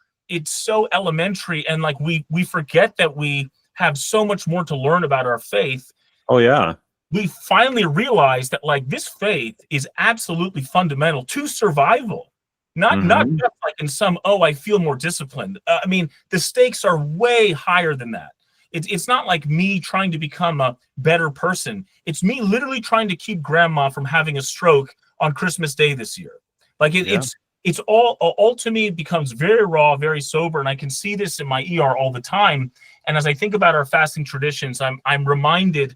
elementary, and like we forget that we have so much more to learn about our faith. Oh yeah. We finally realized that like this faith is absolutely fundamental to survival, not just like in some, I feel more disciplined. I mean, the stakes are way higher than that. It's not like me trying to become a better person. It's me literally trying to keep grandma from having a stroke on Christmas Day this year. Like it's all to me, it becomes very raw, very sober, and I can see this in my ER all the time. And as I think about our fasting traditions, I'm reminded,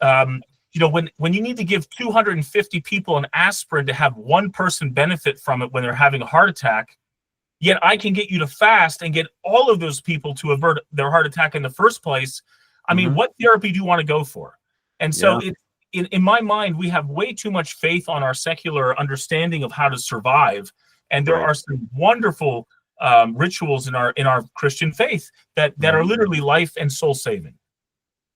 when you need to give 250 people an aspirin to have one person benefit from it when they're having a heart attack, yet I can get you to fast and get all of those people to avert their heart attack in the first place. I mean, what therapy do you want to go for? And so in my mind, we have way too much faith on our secular understanding of how to survive. And there are some wonderful rituals in our Christian faith that are literally life and soul saving.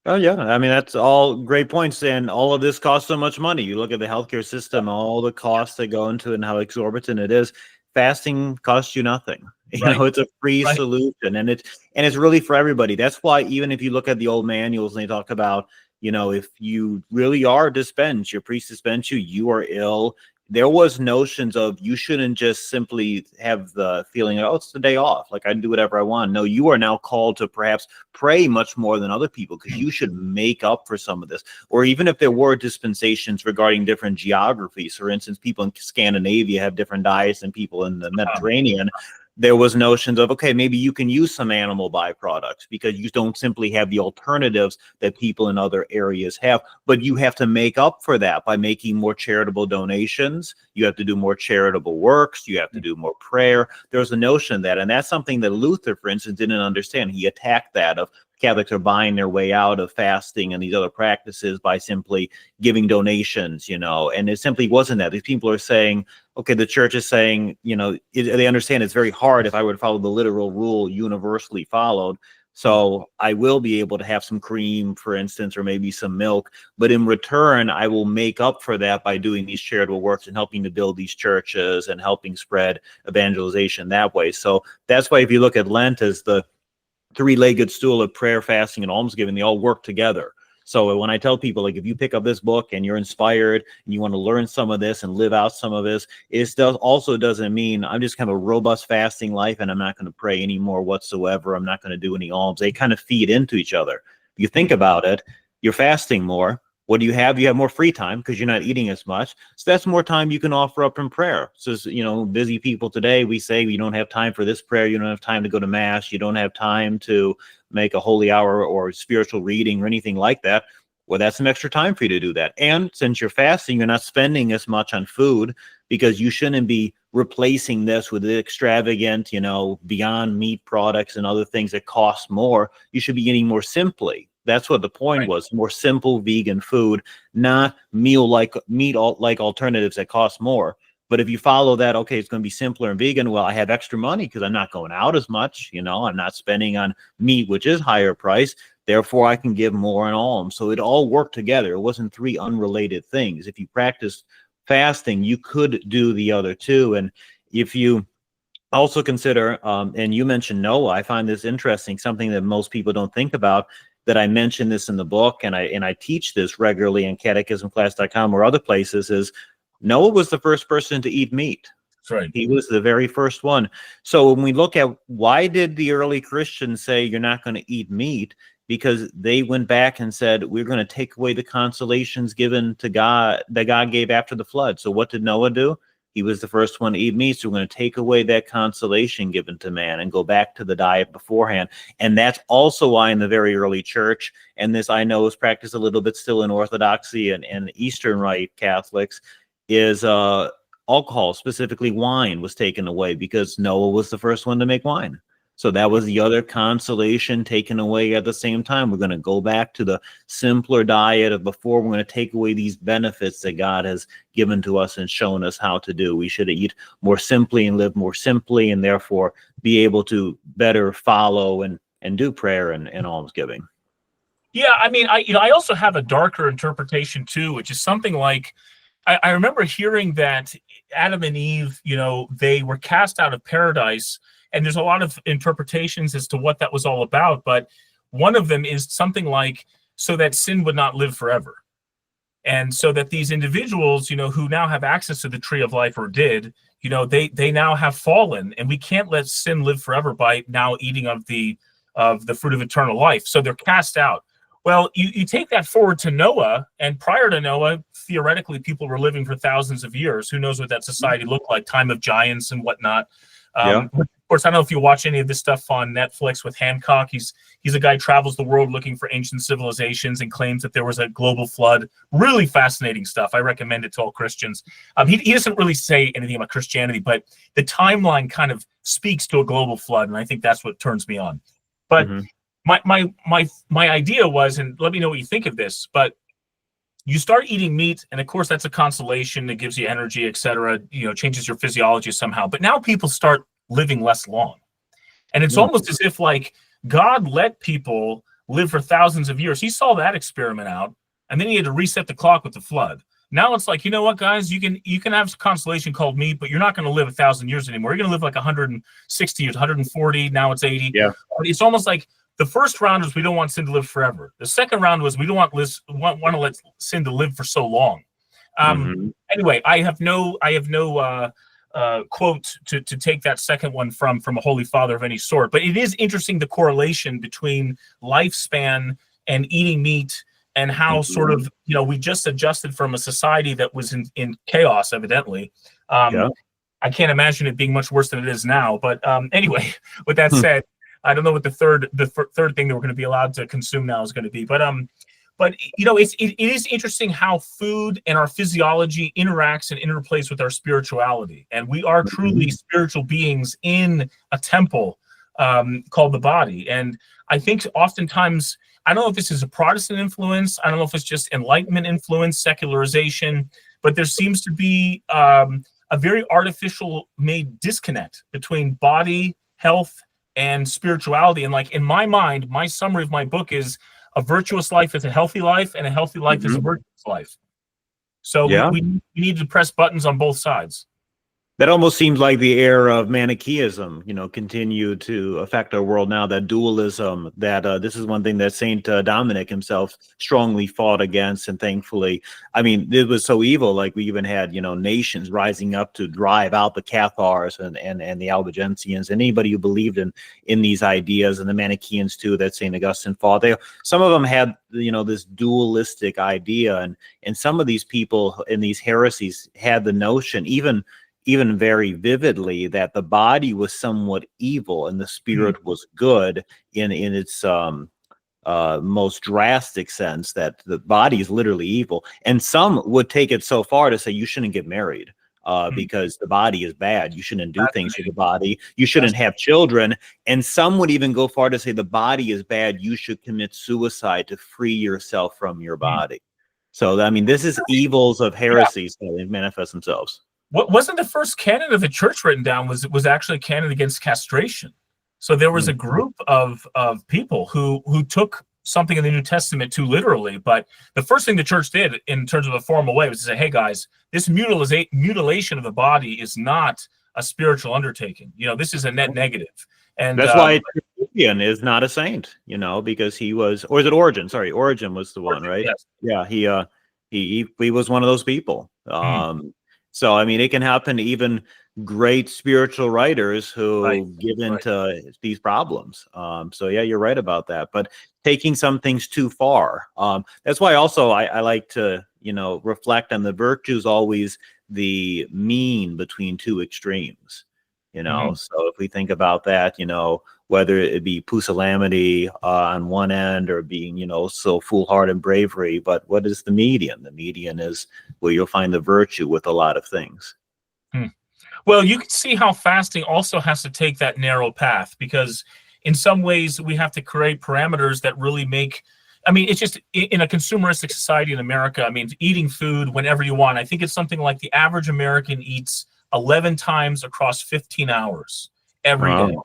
Oh yeah, I mean that's all great points, and all of this costs so much money. You look at the healthcare system, all the costs that go into it, and how exorbitant it is. Fasting costs you nothing. You know, it's a free solution, and it's really for everybody. That's why even if you look at the old manuals and they talk about, if you really are dispensed, your priest dispensed you are ill. There was notions of you shouldn't just simply have the feeling, oh, it's the day off, like I can do whatever I want. No, you are now called to perhaps pray much more than other people, because you should make up for some of this. Or even if there were dispensations regarding different geographies, for instance, people in Scandinavia have different diets than people in the Mediterranean. There was notions of, okay, maybe you can use some animal byproducts because you don't simply have the alternatives that people in other areas have, but you have to make up for that by making more charitable donations. You have to do more charitable works. You have to do more prayer. There's a notion of that, and that's something that Luther, for instance, didn't understand. He attacked that of Catholics are buying their way out of fasting and these other practices by simply giving donations, and it simply wasn't that. These people are saying, okay, the church is saying, they understand it's very hard if I were to follow the literal rule universally followed. So I will be able to have some cream, for instance, or maybe some milk. But in return, I will make up for that by doing these charitable works and helping to build these churches and helping spread evangelization that way. So that's why if you look at Lent as the three-legged stool of prayer, fasting, and almsgiving, they all work together. So when I tell people, like, if you pick up this book and you're inspired and you want to learn some of this and live out some of this, also doesn't mean I'm just kind of a robust fasting life and I'm not going to pray anymore whatsoever. I'm not going to do any alms. They kind of feed into each other. If you think about it, you're fasting more. What do you have? You have more free time because you're not eating as much. So that's more time you can offer up in prayer. So, busy people today, we say you don't have time for this prayer. You don't have time to go to mass. You don't have time to make a holy hour or spiritual reading or anything like that. Well, that's some extra time for you to do that. And since you're fasting, you're not spending as much on food because you shouldn't be replacing this with extravagant, beyond meat products and other things that cost more. You should be eating more simply. That's what the point was, more simple vegan food, not meat-like alternatives that cost more. But if you follow that, okay, it's going to be simpler and vegan. Well, I have extra money because I'm not going out as much. I'm not spending on meat, which is higher price. Therefore, I can give more in alms. So it all worked together. It wasn't three unrelated things. If you practiced fasting, you could do the other two. And if you also consider, and you mentioned Noah, I find this interesting, something that most people don't think about, that I mentioned this in the book, and I teach this regularly in catechismclass.com or other places, is Noah was the first person to eat meat. That's right. He was the very first one. So when we look at why did the early Christians say you're not going to eat meat, because they went back and said, we're going to take away the consolations given to God, that God gave after the flood. So what did Noah do? He was the first one to eat meat. So we're going to take away that consolation given to man and go back to the diet beforehand. And that's also why in the very early church, and this I know is practiced a little bit still in Orthodoxy and Eastern Rite Catholics, is alcohol, specifically wine, was taken away because Noah was the first one to make wine. So that was the other consolation taken away at the same time. We're going to go back to the simpler diet of before. We're going to take away these benefits that God has given to us and shown us how to do. We should eat more simply and live more simply, and therefore be able to better follow and do prayer and almsgiving. Yeah, I mean, I also have a darker interpretation too, which is something like, I remember hearing that Adam and Eve, they were cast out of paradise. And there's a lot of interpretations as to what that was all about. But one of them is something like, so that sin would not live forever. And so that these individuals, who now have access to the tree of life, or did, they now have fallen. And we can't let sin live forever by now eating of the fruit of eternal life. So they're cast out. Well, you take that forward to Noah, and prior to Noah, theoretically, people were living for thousands of years. Who knows what that society looked like, time of giants and whatnot. Of course, I don't know if you watch any of this stuff on Netflix with Hancock. He's a guy who travels the world looking for ancient civilizations and claims that there was a global flood. Really fascinating stuff. I recommend it to all Christians. He doesn't really say anything about Christianity, but the timeline kind of speaks to a global flood, and I think that's what turns me on. But my idea was, and let me know what you think of this, but you start eating meat, and of course that's a consolation that gives you energy, etc. Changes your physiology somehow. But now people start living less long, and it's almost as if like God let people live for thousands of years. He saw that experiment out, and then he had to reset the clock with the flood. Now it's like, you know what, guys, you can have consolation called meat, but you're not going to live 1,000 years anymore. You're going to live like 160 years, 140. Now it's 80. Yeah, it's almost like the first round was we don't want sin to live forever. The second round was we don't want to let sin to live for so long. Anyway, I have no quote to take that second one from a holy father of any sort. But it is interesting, the correlation between lifespan and eating meat, and how sort of we just adjusted from a society that was in chaos, evidently. I can't imagine it being much worse than it is now. But anyway, with that said, I don't know what the third thing that we're going to be allowed to consume now is going to be, but it is interesting how food and our physiology interacts and interplays with our spirituality, and we are truly spiritual beings in a temple called the body. And I think oftentimes, I don't know if this is a Protestant influence, I don't know if it's just Enlightenment influence, secularization, but there seems to be a very artificial made disconnect between body health and spirituality. And like in my mind, my summary of my book is a virtuous life is a healthy life, and a healthy life is a virtuous life. So Yeah. we need to press buttons on both sides. That almost seems like the era of Manichaeism, continue to affect our world now, that dualism, that this is one thing that Saint Dominic himself strongly fought against. And thankfully, I mean, it was so evil. Like we even had, nations rising up to drive out the Cathars and the Albigensians, and anybody who believed in these ideas, and the Manichaeans too, that Saint Augustine fought. Some of them had, this dualistic idea. And some of these people in these heresies had the notion, even very vividly, that the body was somewhat evil and the spirit was good in its most drastic sense, that the body is literally evil. And some would take it so far to say you shouldn't get married because the body is bad. You shouldn't do things with the body. You shouldn't have children. And some would even go far to say the body is bad. You should commit suicide to free yourself from your body. So, I mean, this is evils of heresies that manifest themselves. What wasn't the first canon of the church written down was actually a canon against castration. So there was a group of people who took something in the New Testament too literally. But the first thing the church did in terms of a formal way was to say, hey guys, this mutilation of the body is not a spiritual undertaking. This is a net negative. And that's why Tertullian is not a saint, because he was, or is it Origen? Sorry, Origen was the one, right? Yes. Yeah, he was one of those people. So, I mean, it can happen to even great spiritual writers who give into these problems. So, yeah, you're right about that. But taking some things too far. That's why also I like to, reflect on the virtues, always the mean between two extremes. So if we think about that, whether it be pusillanimity on one end or being, so foolhardy and bravery, but what is the median? The median is where you'll find the virtue with a lot of things. Well, you can see how fasting also has to take that narrow path, because in some ways we have to create parameters that really make, I mean, it's just in a consumeristic society in America, I mean, eating food whenever you want. I think it's something like the average American eats 11 times across 15 hours every day.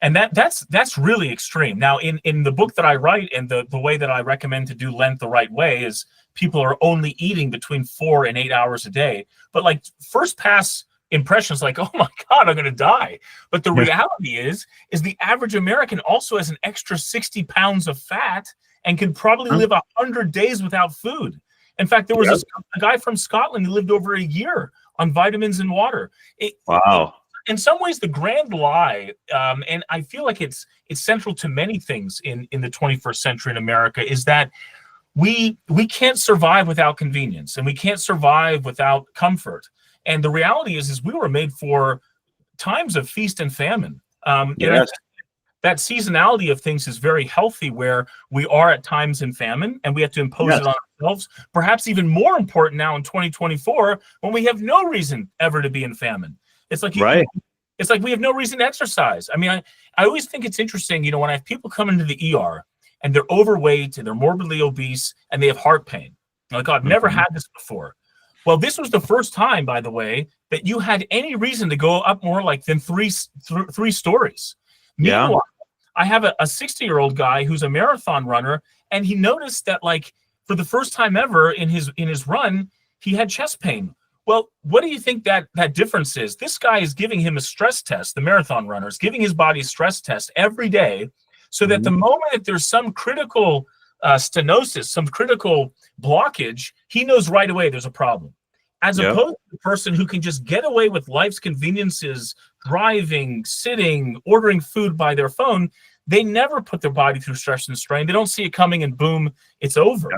And that's really extreme. Now, in the book that I write, and the way that I recommend to do Lent the right way is people are only eating between 4 and 8 hours a day. But like first pass impressions, like, oh my God, I'm going to die. But the reality is the average American also has an extra 60 pounds of fat and could probably live 100 days without food. In fact, there was a guy from Scotland who lived over a year on vitamins and water. In some ways, the grand lie, and I feel like it's central to many things in the 21st century in America, is that we can't survive without convenience, and we can't survive without comfort. And the reality is we were made for times of feast and famine. And that seasonality of things is very healthy, where we are at times in famine and we have to impose it on ourselves. Perhaps even more important now in 2024, when we have no reason ever to be in famine. It's like it's like we have no reason to exercise. I mean, I always think it's interesting, when I have people come into the ER and they're overweight and they're morbidly obese and they have heart pain. I'm like, I've never had this before. Well, this was the first time, by the way, that you had any reason to go up more than three stories. Meanwhile, I have a 60-year-old guy who's a marathon runner, and he noticed that, like, for the first time ever in his run, he had chest pain. Well, what do you think that difference is? This guy is giving him a stress test. The marathon runner is giving his body a stress test every day, so that the moment that there's some critical stenosis, some critical blockage, he knows right away there's a problem. As opposed to the person who can just get away with life's conveniences, driving, sitting, ordering food by their phone, they never put their body through stress and strain. They don't see it coming, and boom, it's over.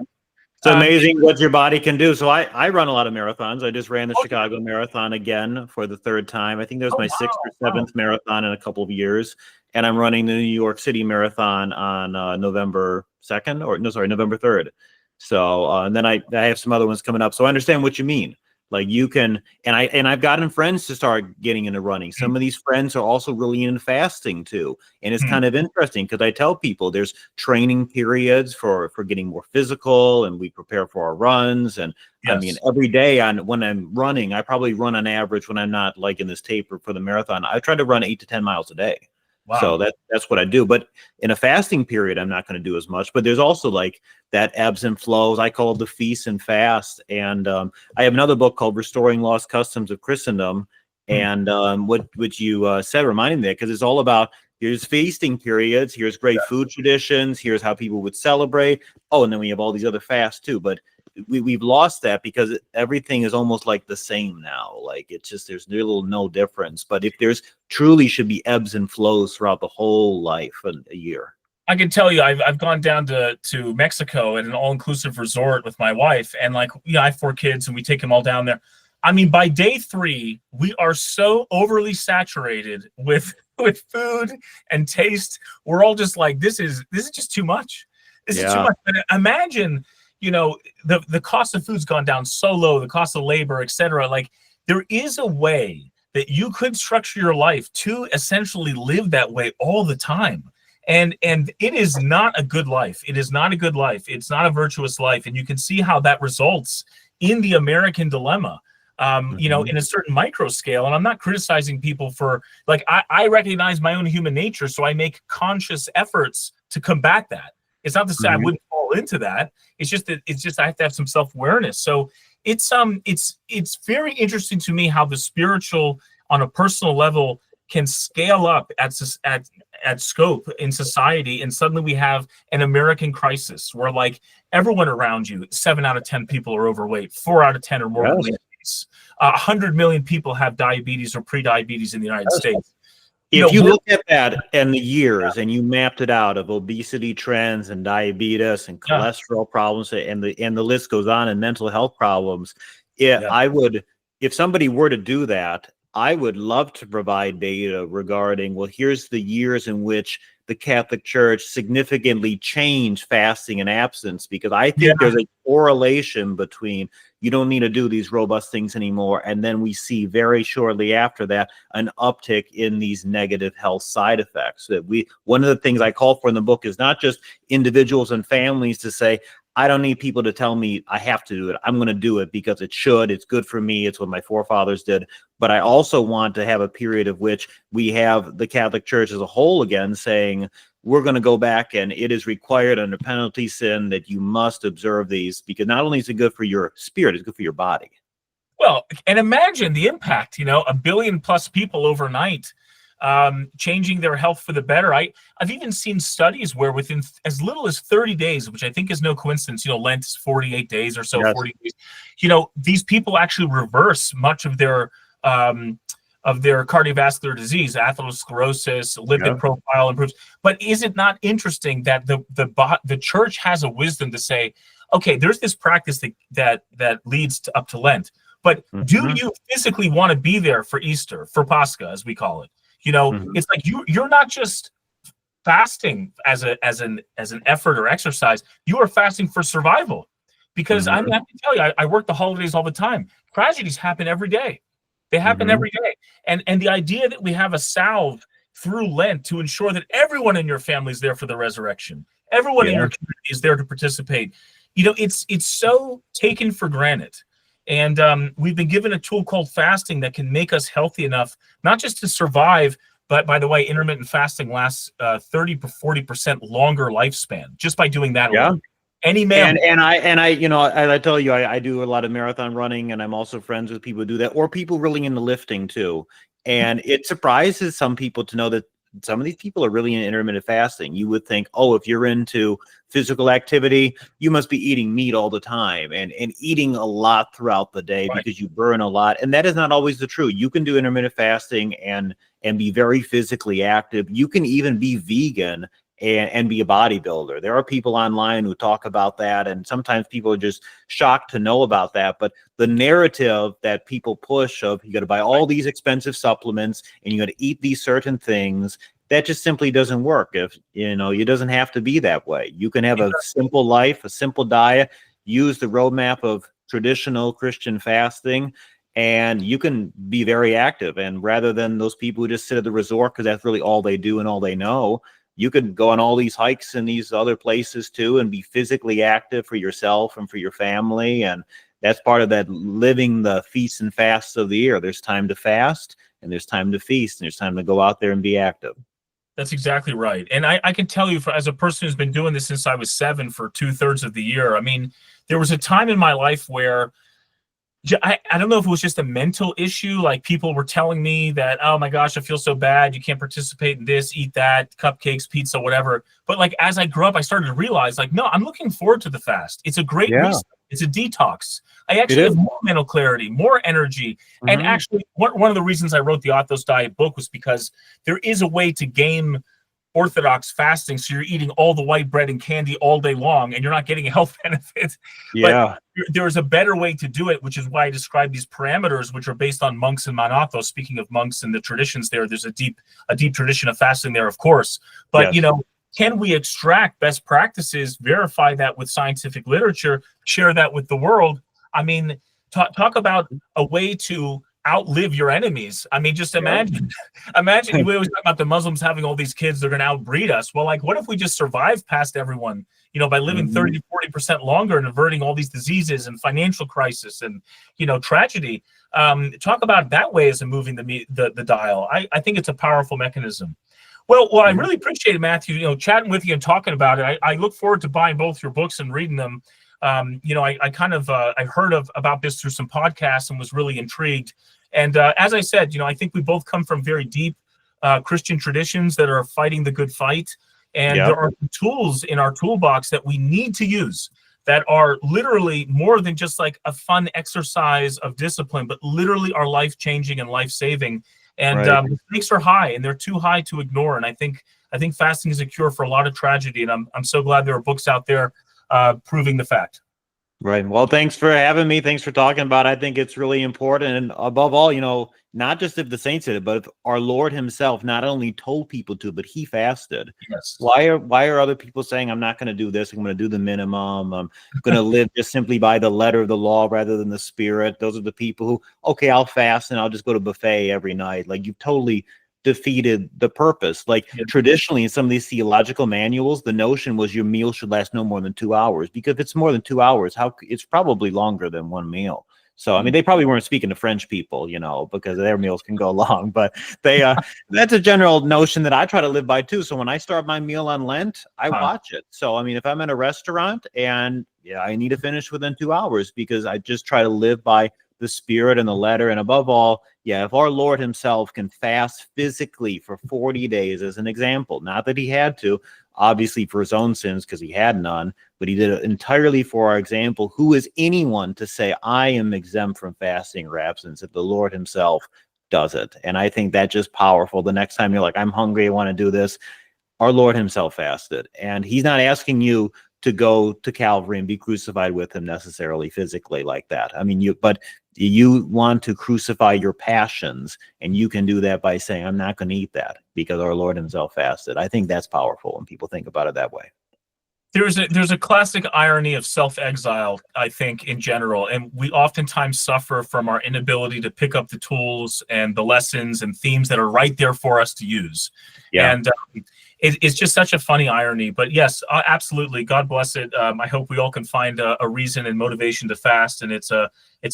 It's amazing what your body can do. So I run a lot of marathons. I just ran the Chicago Marathon again for the third time. I think that was my sixth or seventh marathon in a couple of years. And I'm running the New York City Marathon on November 3rd. So and then I have some other ones coming up. So I understand what you mean. Like you can, and I've gotten friends to start getting into running. Some of these friends are also really into fasting too. And it's kind of interesting because I tell people there's training periods for getting more physical, and we prepare for our runs. And I mean, every day when I'm running, I probably run on average, when I'm not like in this taper for the marathon, I try to run 8 to 10 miles a day. So Wow. that's what I do. But in a fasting period, I'm not going to do as much. But there's also like that ebbs and flows. I call it the feast and fast. And I have another book called Restoring Lost Customs of Christendom. Hmm. And what you said reminded me, because it's all about here's feasting periods, here's great food traditions, here's how people would celebrate. Oh, and then we have all these other fasts too. But we've lost that because everything is almost like the same now. Like it's just there's little no difference. But if there's truly should be ebbs and flows throughout the whole life of a year. I can tell you, I've gone down to Mexico at an all-inclusive resort with my wife, and like, I have 4 kids, and we take them all down there. I mean, by day 3, we are so overly saturated with food and taste. We're all just like, this is just too much. This is too Yeah. much. But imagine, the cost of food's gone down so low, the cost of labor, etc. Like, there is a way that you could structure your life to essentially live that way all the time. And it is not a good life. It is not a good life. It's not a virtuous life. And you can see how that results in the American dilemma, in a certain micro scale. And I'm not criticizing people for, like, I recognize my own human nature, so I make conscious efforts to combat that. It's not to say I wouldn't fall into that. It's just I have to have some self-awareness. So it's very interesting to me how the spiritual on a personal level can scale up at scope in society, and suddenly we have an American crisis where, like, everyone around you, 7 out of 10 people are overweight, 4 out of 10 are morbidly obese. 100 million people have diabetes or pre-diabetes in the United States. If you look at that and the years and you mapped it out of obesity trends and diabetes and cholesterol problems and the list goes on, and mental health problems, I would, if somebody were to do that, I would love to provide data regarding, well, here's the years in which the Catholic Church significantly changed fasting and abstinence, because I think there's a correlation between you don't need to do these robust things anymore, and then we see very shortly after that an uptick in these negative health side effects. That one of the things I call for in the book is not just individuals and families to say, I don't need people to tell me I have to do it. I'm going to do it because it should. It's good for me. It's what my forefathers did. But I also want to have a period of which we have the Catholic Church as a whole again saying, we're going to go back and it is required under penalty sin that you must observe these, because not only is it good for your spirit, it's good for your body. Well, and imagine the impact, 1 billion plus people overnight, changing their health for the better. I've even seen studies where within as little as 30 days, which I think is no coincidence, Lent is 48 days or so, 40 days, these people actually reverse much of their cardiovascular disease, atherosclerosis, lipid profile improves. But is it not interesting that the church has a wisdom to say, okay, there's this practice that leads up to Lent, but do you physically want to be there for Easter, for Pascha, as we call it? It's like you're not just fasting as an effort or exercise. You are fasting for survival, because I have to tell you, I work the holidays all the time. Tragedies happen every day. They happen every day. And the idea that we have a salve through Lent to ensure that everyone in your family is there for the resurrection, everyone in your community is there to participate, it's so taken for granted. And we've been given a tool called fasting that can make us healthy enough, not just to survive, but by the way, intermittent fasting lasts 30 to 40% longer lifespan just by doing that alone. Any man. And I tell you, I do a lot of marathon running, and I'm also friends with people who do that, or people really into lifting too. And it surprises some people to know that some of these people are really into intermittent fasting. You would think, oh, if you're into physical activity, you must be eating meat all the time and eating a lot throughout the day because you burn a lot. And that is not always the truth. You can do intermittent fasting and be very physically active. You can even be vegan and be a bodybuilder. There are people online who talk about that, and sometimes people are just shocked to know about that. But the narrative that people push of you got to buy all these expensive supplements and you got to eat these certain things, that just simply doesn't work. If it doesn't have to be that way. You can have a simple life, a simple diet, use the roadmap of traditional Christian fasting, and you can be very active. And rather than those people who just sit at the resort because that's really all they do and all they know, you could go on all these hikes in these other places too and be physically active for yourself and for your family. And that's part of that living the feasts and fasts of the year. There's time to fast and there's time to feast and there's time to go out there and be active. That's exactly right. And I can tell you, as a person who's been doing this since I was 7 for 2/3 of the year, I mean, there was a time in my life where I don't know if it was just a mental issue. Like people were telling me that, oh my gosh, I feel so bad. You can't participate in this, eat that, cupcakes, pizza, whatever. But like as I grew up, I started to realize, like, no, I'm looking forward to the fast. It's a great reset. It's a detox. I It actually is. have more mental clarity, more energy. And actually, one of the reasons I wrote the Authos Diet book was because there is a way to game Orthodox fasting, so you're eating all the white bread and candy all day long, and you're not getting a health benefit. But Yeah. there is a better way to do it, which is why I describe these parameters, which are based on monks and monathos. Speaking of monks and the traditions there's a deep tradition of fasting there, of course. But Yes. can we extract best practices, verify that with scientific literature, share that with the world? I mean, talk about a way to outlive your enemies. I mean, just imagine, we always talk about the Muslims having all these kids, they're going to outbreed us. Well, like, what if we just survive past everyone, by living 30 to 40% longer and averting all these diseases and financial crisis and, tragedy. Talk about that way as a moving the dial. I think it's a powerful mechanism. Well, I really appreciate it, Matthew, chatting with you and talking about it. I look forward to buying both your books and reading them. I heard about this through some podcasts and was really intrigued. And as I said, I think we both come from very deep Christian traditions that are fighting the good fight. And there are tools in our toolbox that we need to use that are literally more than just like a fun exercise of discipline, but literally are life-changing and life-saving. And the stakes are high, and they're too high to ignore. And I think fasting is a cure for a lot of tragedy. And I'm so glad there are books out there proving the fact. Right. Well, thanks for having me. Thanks for talking about it. I think it's really important. And above all, not just if the saints did it, but if our Lord himself not only told people to, but he fasted. Yes. Why are other people saying, I'm not going to do this, I'm going to do the minimum, I'm going to live just simply by the letter of the law rather than the spirit? Those are the people who, okay, I'll fast and I'll just go to buffet every night. Like, you've totally defeated the purpose. Like, traditionally in some of these theological manuals, the notion was your meal should last no more than 2 hours, because if it's more than 2 hours, it's probably longer than one meal. So, I mean, they probably weren't speaking to French people, because their meals can go long, but that's a general notion that I try to live by too. So when I start my meal on Lent, I watch it. So, I mean, if I'm in a restaurant and I need to finish within 2 hours, because I just try to live by the spirit and the letter. And above all, if our Lord himself can fast physically for 40 days as an example, not that he had to, obviously for his own sins, because he had none, but he did it entirely for our example. Who is anyone to say I am exempt from fasting or abstinence if the Lord himself does it? And I think that's just powerful. The next time you're like, I'm hungry, I want to do this, our Lord himself fasted. And he's not asking you to go to Calvary and be crucified with him necessarily physically like that. I mean, but you want to crucify your passions, and you can do that by saying, I'm not going to eat that because our Lord himself fasted. I think that's powerful when people think about it that way. There's a classic irony of self-exile, I think, in general, and we oftentimes suffer from our inability to pick up the tools and the lessons and themes that are right there for us to use. And it's just such a funny irony. But yes, absolutely, God bless it. I hope we all can find a reason and motivation to fast, and it's a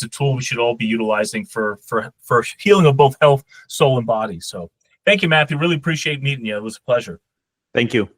tool we should all be utilizing for healing of both health, soul, and body. So thank you, Matthew. Really appreciate meeting you. It was a pleasure. Thank you.